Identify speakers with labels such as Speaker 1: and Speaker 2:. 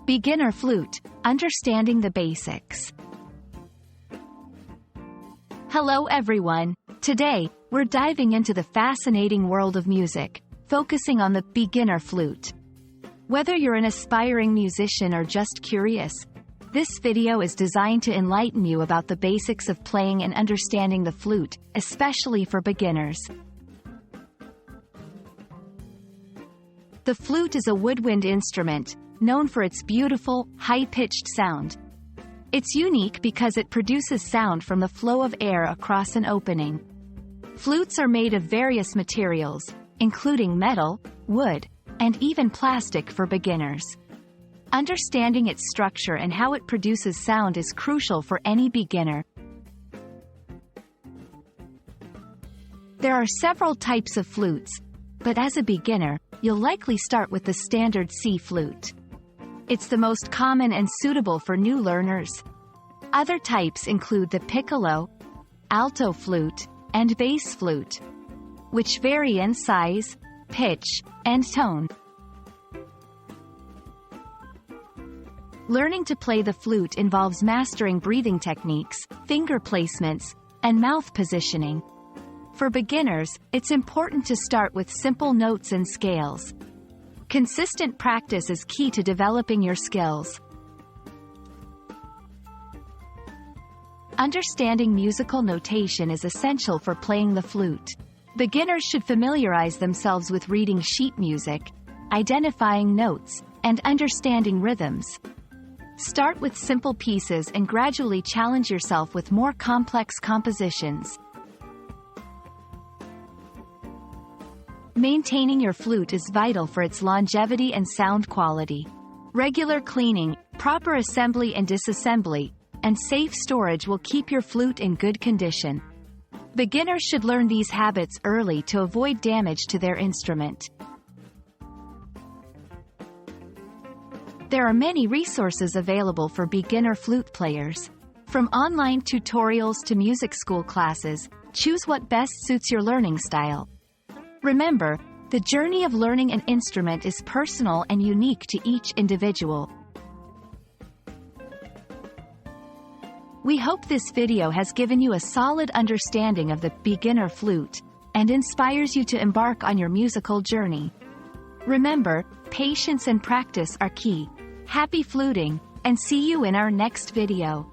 Speaker 1: Beginner flute, understanding the basics. Hello everyone. Today, we're diving into the fascinating world of music, focusing on the beginner flute. Whether you're an aspiring musician or just curious, this video is designed to enlighten you about the basics of playing and understanding the flute, especially for beginners. The flute is a woodwind instrument, known for its beautiful, high-pitched sound. It's unique because it produces sound from the flow of air across an opening. Flutes are made of various materials, including metal, wood, and even plastic for beginners. Understanding its structure and how it produces sound is crucial for any beginner. There are several types of flutes, but as a beginner, you'll likely start with the standard C flute. It's the most common and suitable for new learners. Other types include the piccolo, alto flute, and bass flute, which vary in size, pitch, and tone. Learning to play the flute involves mastering breathing techniques, finger placements, and mouth positioning. For beginners, it's important to start with simple notes and scales. Consistent practice is key to developing your skills. Understanding musical notation is essential for playing the flute. Beginners should familiarize themselves with reading sheet music, identifying notes, and understanding rhythms. Start with simple pieces and gradually challenge yourself with more complex compositions. Maintaining your flute is vital for its longevity and sound quality. Regular cleaning, proper assembly and disassembly, and safe storage will keep your flute in good condition. Beginners should learn these habits early to avoid damage to their instrument. There are many resources available for beginner flute players. From online tutorials to music school classes, choose what best suits your learning style. Remember, the journey of learning an instrument is personal and unique to each individual. We hope this video has given you a solid understanding of the beginner flute and inspires you to embark on your musical journey. Remember, patience and practice are key. Happy fluting, and see you in our next video.